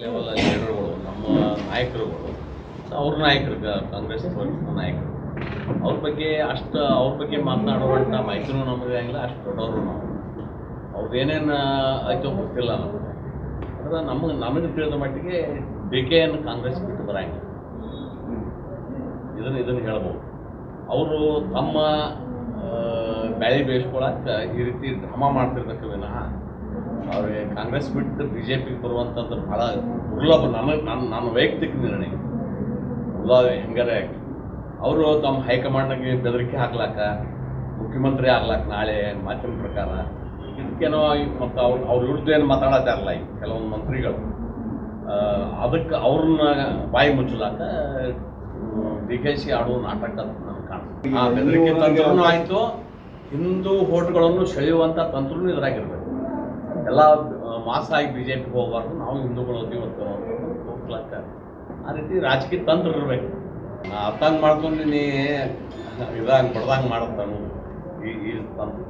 Level ಲೀಡರ್ಗಳು ನಮ್ಮ ನಾಯಕರುಗಳು ಅವ್ರ ನಾಯಕರು ಕಾಂಗ್ರೆಸ್ ನಾಯಕರು ಅವ್ರ ಬಗ್ಗೆ ಮಾತನಾಡುವಂಥ ಮಾಹಿತಿನೂ ನಮಗೆ ಆಗಿಲ್ಲ. ಅಷ್ಟು ದೊಡ್ಡವರು ನಾವು ಅವ್ರದ್ದೇನೇನು ಆಯ್ತು ಗೊತ್ತಿಲ್ಲ ನಮಗೆ. ಆದರೆ ನಮಗೆ ತಿಳಿದ ಮಟ್ಟಿಗೆ DK ಕಾಂಗ್ರೆಸ್ ಬಿಟ್ಟು ಬರಂಗಿಲ್ಲ. ಇದನ್ನು ಹೇಳ್ಬೋದು. ಅವರು ತಮ್ಮ ಬ್ಯಾಳಿ ಬೇಯಿಸ್ಕೊಳಕ್ಕೆ ಈ ರೀತಿ ಡ್ರಾಮಾ ಮಾಡ್ತಿರ್ಬೇಕು ವಿನಃ ಅವ್ರಿಗೆ ಕಾಂಗ್ರೆಸ್ ಬಿಟ್ಟು BJPಗೆ ಬರುವಂಥದ್ದು ಭಾಳ ದುರ್ಲಭ. ನನ್ನ ವೈಯಕ್ತಿಕ ನಿರ್ಣಯ ಹೆಂಗಾರೆ ಆಗಲಿ ಅವರು ತಮ್ಮ ಹೈಕಮಾಂಡ್ಗೆ ಬೆದರಿಕೆ ಹಾಕ್ಲಾಕ, ಮುಖ್ಯಮಂತ್ರಿ ಆಗ್ಲಾಕ ನಾಳೆ ಮಾತಿನ ಪ್ರಕಾರ ಇದಕ್ಕೇನೋ ಮತ್ತು ಅವ್ರ ವಿರುದ್ಧ ಏನು ಮಾತಾಡತ್ತಾರಲ್ಲ ಈಗ ಕೆಲವೊಂದು ಮಂತ್ರಿಗಳು, ಅದಕ್ಕೆ ಅವ್ರನ್ನ ಬಾಯಿ ಮುಚ್ಚಲಾಕ DKC ಆಡುವ ನಾಟಕ ನನಗೆ ಕಾಣ್ತದೆ. ಆ ಬೆದರಿಕೆ ತಂತ್ರನೂ ಆಯಿತು, ಹಿಂದೂ ಓಟ್ಗಳನ್ನು ಸೆಳೆಯುವಂಥ ತಂತ್ರನೂ ಇದ್ರಾಗಿರ್ಬೇಕು. ಎಲ್ಲ ಮಾಸಾಗಿ BJPಗೆ ಹೋಗಬಾರ್ದು, ನಾವು ಹಿಂದೂಗಳು ಇವತ್ತು ಹೋಗ್ಲಾಕ ಆ ರೀತಿ ರಾಜಕೀಯ ತಂತ್ರ ಇರಬೇಕು. ಅರ್ಥಂಗೆ ಮಾಡ್ಕೊಂಡು ನೀ ಇದಂಗೆ ಬಡ್ದಂಗೆ ಮಾಡುತ್ತಾನು ಈ ತಂತ್ರ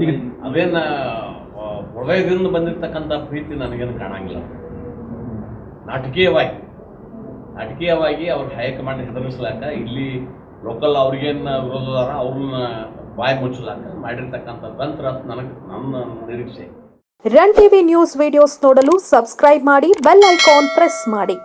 ಈಗ ಅದೇನು ಹೃದಯದಿಂದ ಬಂದಿರತಕ್ಕಂಥ ಪ್ರೀತಿ ನನಗೇನು ಕಾಣಂಗಿಲ್ಲ. ನಾಟಕೀಯವಾಗಿ ಅವ್ರ ಹೈಕಮಾಂಡ್ ಹೆದರಿಸ್ಲಾಕ, ಇಲ್ಲಿ ಲೋಕಲ್ ಅವ್ರಿಗೇನು ವಿರೋಧದಾರ ಅವ್ರನ್ನ ಬಾಯಿ ಮುಚ್ಚಲಾಕ ಮಾಡಿರ್ತಕ್ಕಂಥ ತಂತ್ರ ನನ್ನ ನಿರೀಕ್ಷೆ. ರನ್ ಟಿವಿ ನ್ಯೂಸ್ ವಿಡಿಯೋಸ್ ನೋಡಲು ಸಬ್ಸ್ಕ್ರೈಬ್ ಮಾಡಿ, ಬೆಲ್ ಐಕಾನ್ ಪ್ರೆಸ್ ಮಾಡಿ.